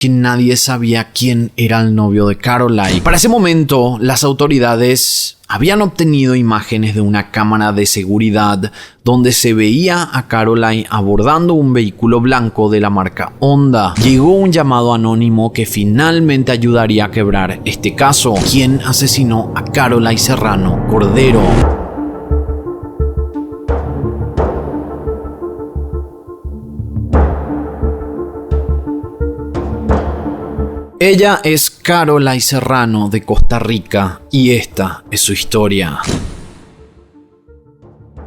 que nadie sabía quién era el novio de Caroline. Para ese momento, las autoridades habían obtenido imágenes de una cámara de seguridad donde se veía a Caroline abordando un vehículo blanco de la marca Honda. Llegó un llamado anónimo que finalmente ayudaría a quebrar este caso. ¿Quién asesinó a Caroline Serrano Cordero? Ella es Caroline Serrano de Costa Rica y esta es su historia.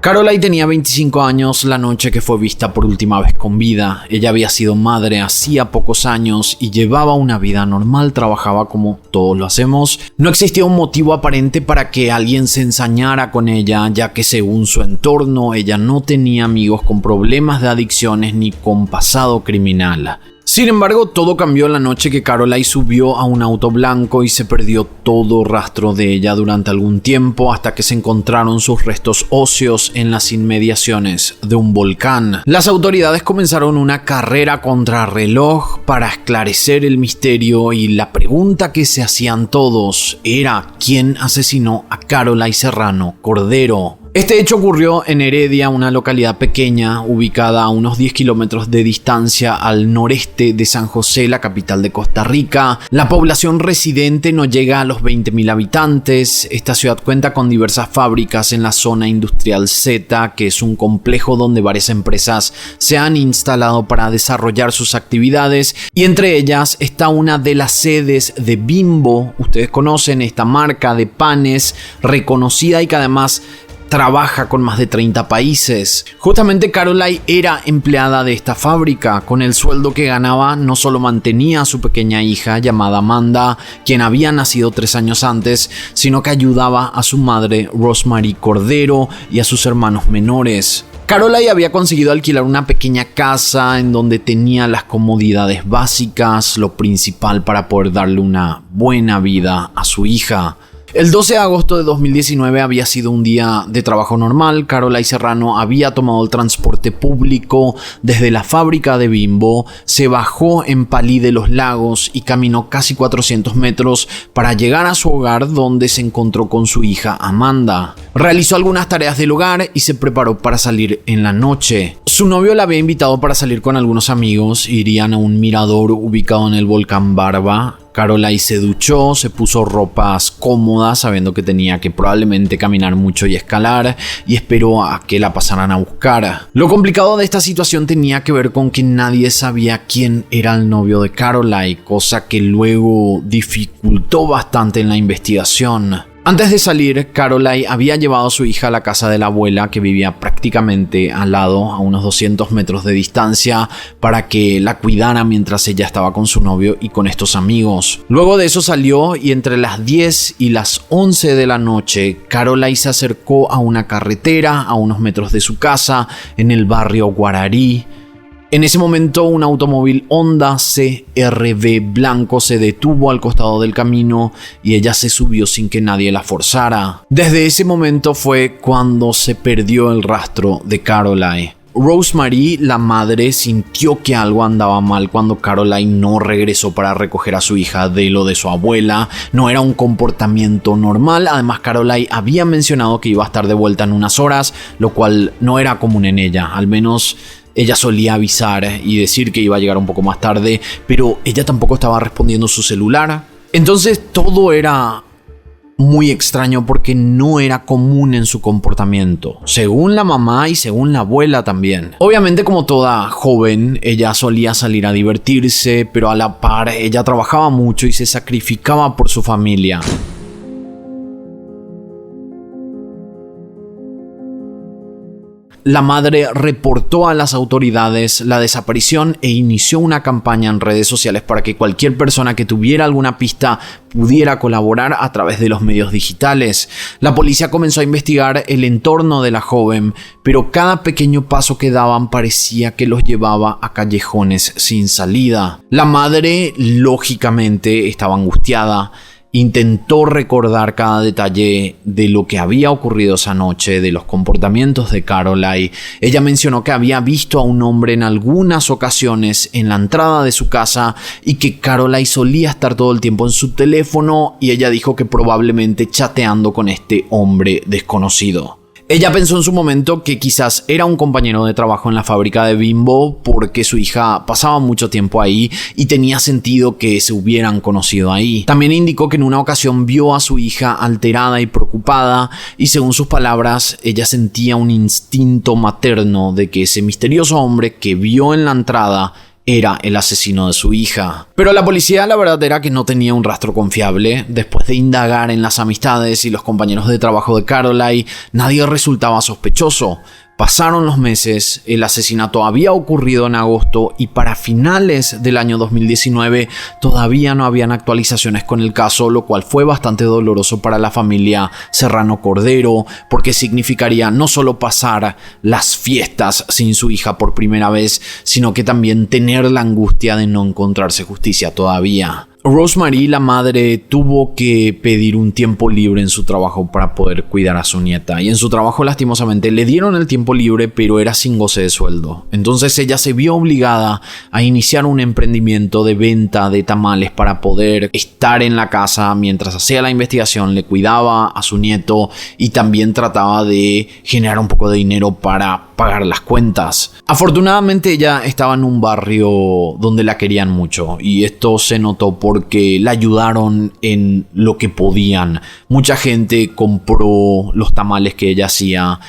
Caroline tenía 25 años la noche que fue vista por última vez con vida. Ella había sido madre hacía pocos años y llevaba una vida normal, trabajaba como todos lo hacemos. No existía un motivo aparente para que alguien se ensañara con ella, ya que según su entorno, ella no tenía amigos con problemas de adicciones ni con pasado criminal. Sin embargo, todo cambió la noche que Caroline subió a un auto blanco y se perdió todo rastro de ella durante algún tiempo hasta que se encontraron sus restos óseos en las inmediaciones de un volcán. Las autoridades comenzaron una carrera contrarreloj para esclarecer el misterio y la pregunta que se hacían todos era ¿quién asesinó a Caroline Serrano Cordero? Este hecho ocurrió en Heredia, una localidad pequeña ubicada a unos 10 kilómetros de distancia al noreste de San José, la capital de Costa Rica. La población residente no llega a los 20.000 habitantes. Esta ciudad cuenta con diversas fábricas en la zona industrial Z, que es un complejo donde varias empresas se han instalado para desarrollar sus actividades, y entre ellas está una de las sedes de Bimbo. Ustedes conocen esta marca de panes reconocida y que además trabaja con más de 30 países. Justamente Caroline era empleada de esta fábrica. Con el sueldo que ganaba no solo mantenía a su pequeña hija llamada Amanda, quien había nacido 3 años antes, sino que ayudaba a su madre Rosemary Cordero y a sus hermanos menores. Caroline había conseguido alquilar una pequeña casa en donde tenía las comodidades básicas, lo principal para poder darle una buena vida a su hija. El 12 de agosto de 2019 había sido un día de trabajo normal. Caroline Serrano había tomado el transporte público desde la fábrica de Bimbo, se bajó en Palí de los Lagos y caminó casi 400 metros para llegar a su hogar, donde se encontró con su hija Amanda. Realizó algunas tareas del hogar y se preparó para salir en la noche. Su novio la había invitado para salir con algunos amigos. Irían a un mirador ubicado en el volcán Barba. Caroline se duchó, se puso ropas cómodas sabiendo que tenía que probablemente caminar mucho y escalar, y esperó a que la pasaran a buscar. Lo complicado de esta situación tenía que ver con que nadie sabía quién era el novio de Caroline, cosa que luego dificultó bastante en la investigación. Antes de salir, Caroline había llevado a su hija a la casa de la abuela, que vivía prácticamente al lado, a unos 200 metros de distancia, para que la cuidara mientras ella estaba con su novio y con estos amigos. Luego de eso salió y entre las 10 y las 11 de la noche, Caroline se acercó a una carretera a unos metros de su casa en el barrio Guararí. En ese momento, un automóvil Honda CR-V blanco se detuvo al costado del camino y ella se subió sin que nadie la forzara. Desde ese momento fue cuando se perdió el rastro de Caroline. Rosemary, la madre, sintió que algo andaba mal cuando Caroline no regresó para recoger a su hija de lo de su abuela. No era un comportamiento normal. Además, Caroline había mencionado que iba a estar de vuelta en unas horas, lo cual no era común en ella. Al menos ella solía avisar y decir que iba a llegar un poco más tarde, pero ella tampoco estaba respondiendo su celular. Entonces todo era muy extraño porque no era común en su comportamiento, según la mamá y según la abuela también. Obviamente, como toda joven, ella solía salir a divertirse, pero a la par ella trabajaba mucho y se sacrificaba por su familia. La madre reportó a las autoridades la desaparición e inició una campaña en redes sociales para que cualquier persona que tuviera alguna pista pudiera colaborar a través de los medios digitales. La policía comenzó a investigar el entorno de la joven, pero cada pequeño paso que daban parecía que los llevaba a callejones sin salida. La madre, lógicamente, estaba angustiada Intentó recordar cada detalle de lo que había ocurrido esa noche, de los comportamientos de Caroline. Ella mencionó que había visto a un hombre en algunas ocasiones en la entrada de su casa y que Caroline solía estar todo el tiempo en su teléfono, y ella dijo que probablemente chateando con este hombre desconocido. Ella pensó en su momento que quizás era un compañero de trabajo en la fábrica de Bimbo porque su hija pasaba mucho tiempo ahí y tenía sentido que se hubieran conocido ahí. También indicó que en una ocasión vio a su hija alterada y preocupada, y según sus palabras, ella sentía un instinto materno de que ese misterioso hombre que vio en la entrada era el asesino de su hija. Pero la policía, la verdad, era que no tenía un rastro confiable. Después de indagar en las amistades y los compañeros de trabajo de Caroline, nadie resultaba sospechoso. Pasaron los meses, el asesinato había ocurrido en agosto y para finales del año 2019 todavía no habían actualizaciones con el caso, lo cual fue bastante doloroso para la familia Serrano Cordero, porque significaría no solo pasar las fiestas sin su hija por primera vez, sino que también tener la angustia de no encontrarse justicia todavía. Rosemary, la madre, tuvo que pedir un tiempo libre en su trabajo para poder cuidar a su nieta, y en su trabajo lastimosamente le dieron el tiempo libre, pero era sin goce de sueldo. Entonces ella se vio obligada a iniciar un emprendimiento de venta de tamales para poder estar en la casa mientras hacía la investigación, le cuidaba a su nieto y también trataba de generar un poco de dinero para pagar las cuentas. Afortunadamente ella estaba en un barrio donde la querían mucho, y esto se notó porque la ayudaron en lo que podían. Mucha gente compró los tamales que ella hacía.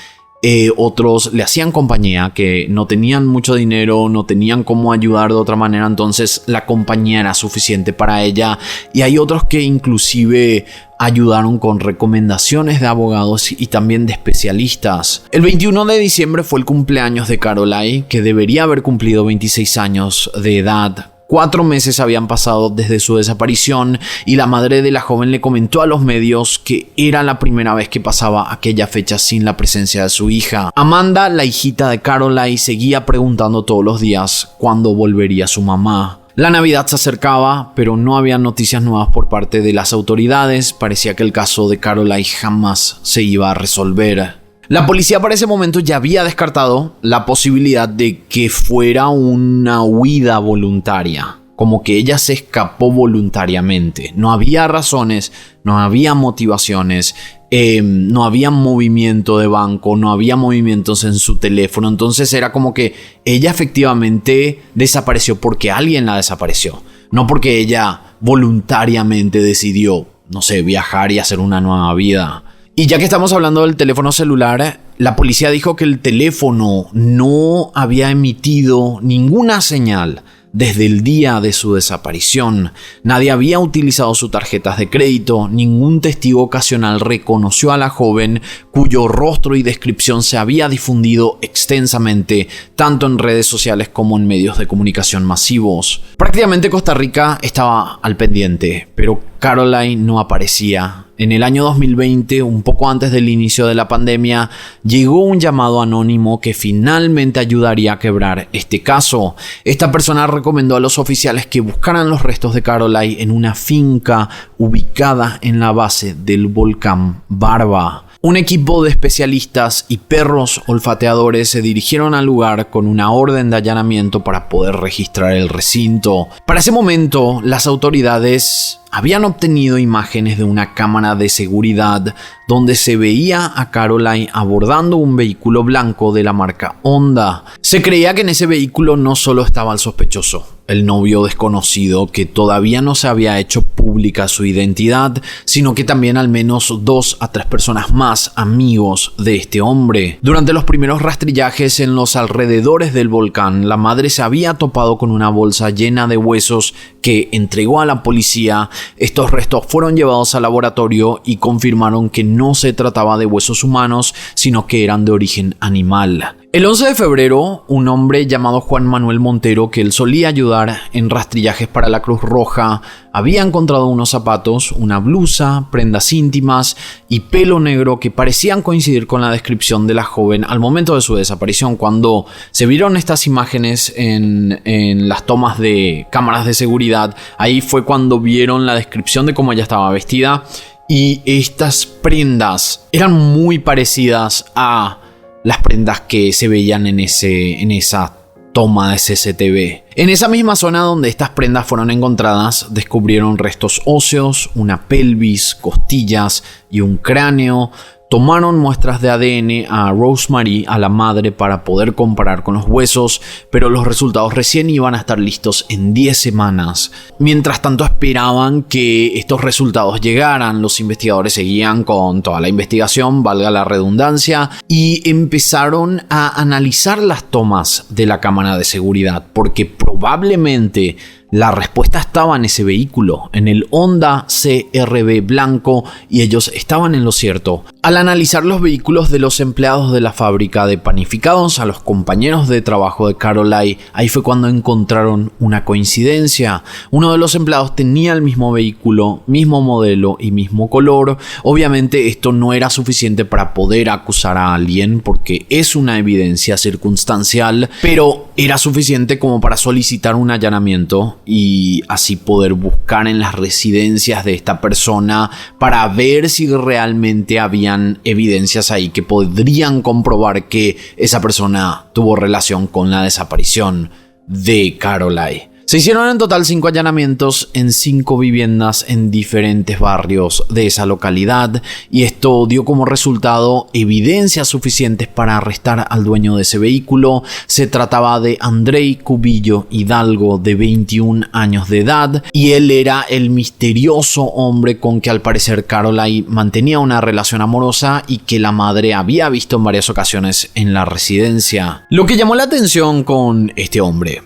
Otros le hacían compañía, que no tenían mucho dinero, no tenían cómo ayudar de otra manera, entonces la compañía era suficiente para ella. Y hay otros que inclusive ayudaron con recomendaciones de abogados y también de especialistas. El 21 de diciembre fue el cumpleaños de Caroline, que debería haber cumplido 26 años de edad. 4 meses habían pasado desde su desaparición y la madre de la joven le comentó a los medios que era la primera vez que pasaba aquella fecha sin la presencia de su hija. Amanda, la hijita de Caroline, seguía preguntando todos los días cuándo volvería su mamá. La Navidad se acercaba, pero no había noticias nuevas por parte de las autoridades. Parecía que el caso de Caroline jamás se iba a resolver. La policía para ese momento ya había descartado la posibilidad de que fuera una huida voluntaria, como que ella se escapó voluntariamente. No había razones, no había motivaciones, no había movimiento de banco, no había movimientos en su teléfono. Entonces era como que ella efectivamente desapareció porque alguien la desapareció, no porque ella voluntariamente decidió, no sé, viajar y hacer una nueva vida. Y ya que estamos hablando del teléfono celular, la policía dijo que el teléfono no había emitido ninguna señal desde el día de su desaparición. Nadie había utilizado sus tarjetas de crédito, ningún testigo ocasional reconoció a la joven, cuyo rostro y descripción se había difundido extensamente, tanto en redes sociales como en medios de comunicación masivos. Prácticamente Costa Rica estaba al pendiente, pero Caroline no aparecía. En el año 2020, un poco antes del inicio de la pandemia, llegó un llamado anónimo que finalmente ayudaría a quebrar este caso. Esta persona recomendó a los oficiales que buscaran los restos de Caroline en una finca ubicada en la base del volcán Barva. Un equipo de especialistas y perros olfateadores se dirigieron al lugar con una orden de allanamiento para poder registrar el recinto. Para ese momento, las autoridades habían obtenido imágenes de una cámara de seguridad donde se veía a Caroline abordando un vehículo blanco de la marca Honda. Se creía que en ese vehículo no solo estaba el sospechoso, el novio desconocido que todavía no se había hecho pública su identidad, sino que también al menos 2 a 3 personas más amigos de este hombre. Durante los primeros rastrillajes en los alrededores del volcán, la madre se había topado con una bolsa llena de huesos que entregó a la policía. Estos restos fueron llevados al laboratorio y confirmaron que no se trataba de huesos humanos, sino que eran de origen animal. El 11 de febrero, un hombre llamado Juan Manuel Montero, que él solía ayudar en rastrillajes para la Cruz Roja, había encontrado unos zapatos, una blusa, prendas íntimas y pelo negro que parecían coincidir con la descripción de la joven al momento de su desaparición. Cuando se vieron estas imágenes en las tomas de cámaras de seguridad, ahí fue cuando vieron la descripción de cómo ella estaba vestida, y estas prendas eran muy parecidas a las prendas que se veían en esa toma de CCTV. En esa misma zona donde estas prendas fueron encontradas, descubrieron restos óseos, una pelvis, costillas y un cráneo. Tomaron muestras de ADN a Rosemary, a la madre, para poder comparar con los huesos, pero los resultados recién iban a estar listos en 10 semanas. Mientras tanto esperaban que estos resultados llegaran, los investigadores seguían con toda la investigación, valga la redundancia, y empezaron a analizar las tomas de la cámara de seguridad, porque probablemente la respuesta estaba en ese vehículo, en el Honda CR-V blanco, y ellos estaban en lo cierto. Al analizar los vehículos de los empleados de la fábrica de panificados, a los compañeros de trabajo de Caroline, ahí fue cuando encontraron una coincidencia. Uno de los empleados tenía el mismo vehículo, mismo modelo y mismo color. Obviamente esto no era suficiente para poder acusar a alguien, porque es una evidencia circunstancial, pero era suficiente como para solicitar un allanamiento y así poder buscar en las residencias de esta persona para ver si realmente habían evidencias ahí que podrían comprobar que esa persona tuvo relación con la desaparición de Caroline. Se hicieron en total 5 allanamientos en 5 viviendas en diferentes barrios de esa localidad, y esto dio como resultado evidencias suficientes para arrestar al dueño de ese vehículo. Se trataba de Andrei Cubillo Hidalgo, de 21 años de edad, y él era el misterioso hombre con que al parecer Caroline mantenía una relación amorosa y que la madre había visto en varias ocasiones en la residencia. Lo que llamó la atención con este hombre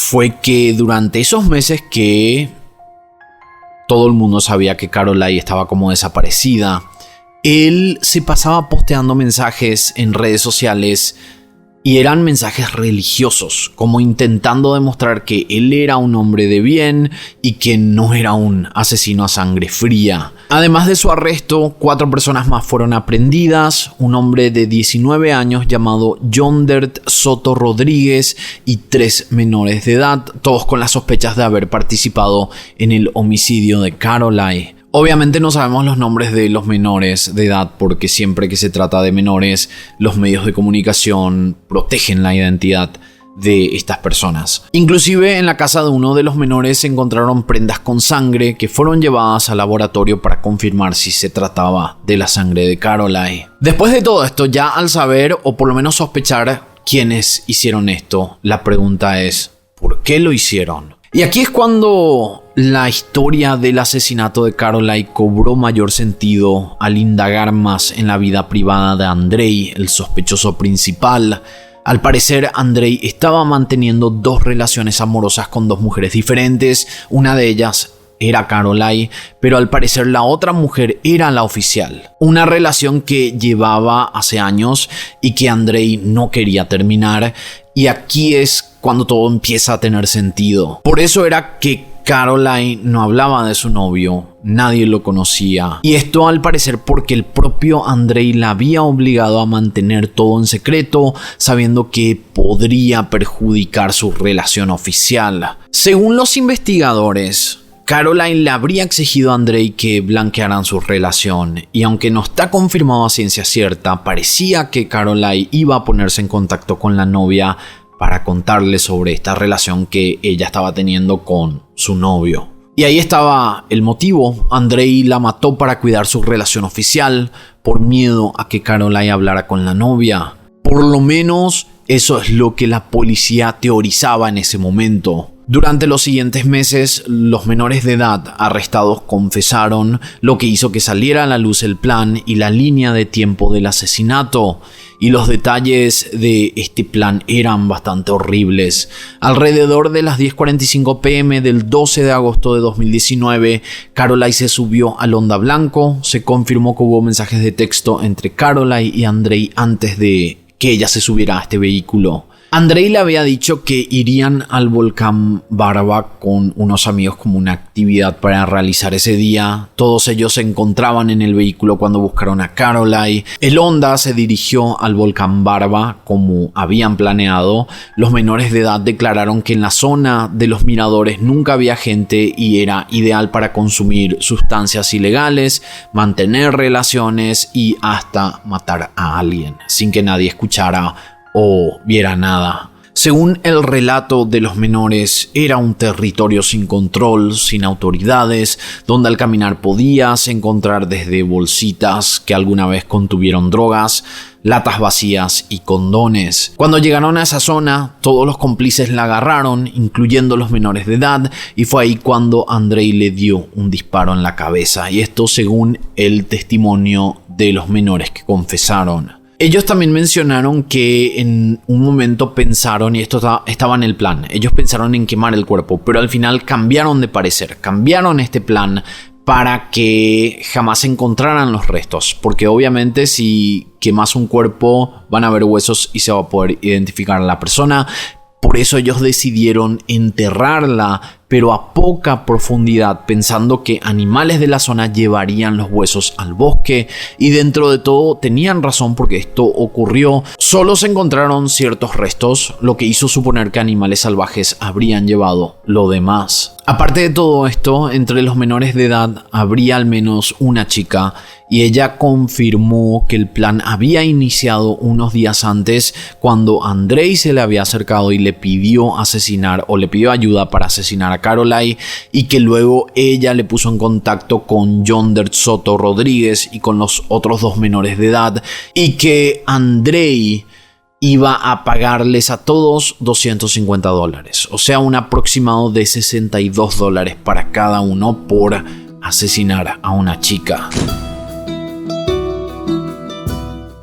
fue que durante esos meses que todo el mundo sabía que Caroline estaba como desaparecida, él se pasaba posteando mensajes en redes sociales, y eran mensajes religiosos, como intentando demostrar que él era un hombre de bien y que no era un asesino a sangre fría. Además de su arresto, 4 personas más fueron aprehendidas: un hombre de 19 años llamado Yondert Soto Rodríguez y 3 menores de edad, todos con las sospechas de haber participado en el homicidio de Caroline. Obviamente no sabemos los nombres de los menores de edad, porque siempre que se trata de menores, los medios de comunicación protegen la identidad de estas personas. Inclusive en la casa de uno de los menores se encontraron prendas con sangre que fueron llevadas al laboratorio para confirmar si se trataba de la sangre de Caroline. Después de todo esto, ya al saber o por lo menos sospechar quiénes hicieron esto, la pregunta es: ¿por qué lo hicieron? Y aquí es cuando la historia del asesinato de Caroline cobró mayor sentido al indagar más en la vida privada de Andrei, el sospechoso principal. Al parecer, Andrei estaba manteniendo 2 relaciones amorosas con 2 mujeres diferentes. Una de ellas era Caroline, pero al parecer la otra mujer era la oficial. Una relación que llevaba hace años y que Andrei no quería terminar. Y aquí es cuando todo empieza a tener sentido. Por eso era que Caroline no hablaba de su novio, nadie lo conocía. Y esto al parecer porque el propio Andrei la había obligado a mantener todo en secreto, sabiendo que podría perjudicar su relación oficial. Según los investigadores, Caroline le habría exigido a Andrei que blanquearan su relación, y aunque no está confirmado a ciencia cierta, parecía que Caroline iba a ponerse en contacto con la novia para contarle sobre esta relación que ella estaba teniendo con su novio. Y ahí estaba el motivo: Andrei la mató para cuidar su relación oficial, por miedo a que Caroline hablara con la novia. Por lo menos eso es lo que la policía teorizaba en ese momento. Durante los siguientes meses, los menores de edad arrestados confesaron, lo que hizo que saliera a la luz el plan y la línea de tiempo del asesinato. Y los detalles de este plan eran bastante horribles. Alrededor de las 10:45 p.m. del 12 de agosto de 2019, Caroline se subió al Honda blanco. Se confirmó que hubo mensajes de texto entre Caroline y Andrei antes de que ella se subiera a este vehículo. Andrei le había dicho que irían al volcán Barva con unos amigos como una actividad para realizar ese día. Todos ellos se encontraban en el vehículo cuando buscaron a Caroline. El Honda se dirigió al volcán Barva como habían planeado. Los menores de edad declararon que en la zona de los miradores nunca había gente y era ideal para consumir sustancias ilegales, mantener relaciones y hasta matar a alguien sin que nadie escuchara o viera nada. Según el relato de los menores, era un territorio sin control, sin autoridades, donde al caminar podías encontrar desde bolsitas que alguna vez contuvieron drogas, latas vacías y condones. Cuando llegaron a esa zona, todos los cómplices la agarraron, incluyendo los menores de edad, y fue ahí cuando Andrei le dio un disparo en la cabeza, y esto según el testimonio de los menores que confesaron. Ellos también mencionaron que en un momento pensaron, y esto estaba en el plan, ellos pensaron en quemar el cuerpo, pero al final cambiaron de parecer, cambiaron este plan para que jamás encontraran los restos, porque obviamente si quemas un cuerpo van a haber huesos y se va a poder identificar a la persona. Por eso ellos decidieron enterrarla, pero a poca profundidad, pensando que animales de la zona llevarían los huesos al bosque, y dentro de todo tenían razón porque esto ocurrió. Solo se encontraron ciertos restos, lo que hizo suponer que animales salvajes habrían llevado lo demás. Aparte de todo esto, entre los menores de edad habría al menos una chica, y ella confirmó que el plan había iniciado unos días antes cuando Andrei se le había acercado y le pidió asesinar o le pidió ayuda para asesinar a Caroline, y que luego ella le puso en contacto con Yonder Soto Rodríguez y con los otros dos menores de edad, y que Andrei iba a pagarles a todos $250, o sea, un aproximado de $62 para cada uno por asesinar a una chica.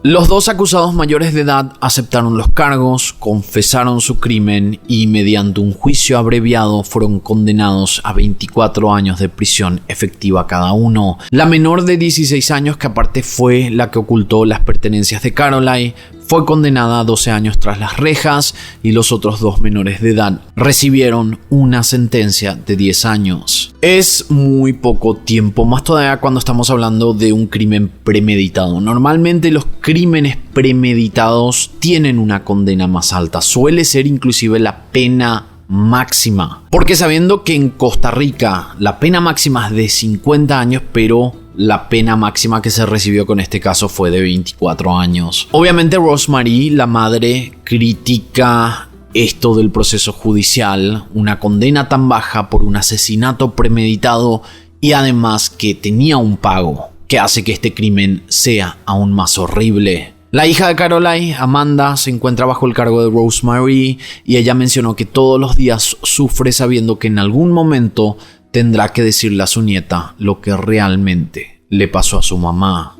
Los dos acusados mayores de edad aceptaron los cargos, confesaron su crimen y mediante un juicio abreviado fueron condenados a 24 años de prisión efectiva cada uno. La menor de 16 años, que aparte fue la que ocultó las pertenencias de Caroline, fue condenada a 12 años tras las rejas, y los otros dos menores de edad recibieron una sentencia de 10 años. Es muy poco tiempo, más todavía cuando estamos hablando de un crimen premeditado. Normalmente los crímenes premeditados tienen una condena más alta, suele ser inclusive la pena máxima, porque sabiendo que en Costa Rica la pena máxima es de 50 años, pero la pena máxima que se recibió con este caso fue de 24 años. Obviamente Rosemary, la madre, critica esto del proceso judicial, una condena tan baja por un asesinato premeditado y además que tenía un pago, que hace que este crimen sea aún más horrible. La hija de Caroline, Amanda, se encuentra bajo el cargo de Rosemary, y ella mencionó que todos los días sufre sabiendo que en algún momento tendrá que decirle a su nieta lo que realmente le pasó a su mamá.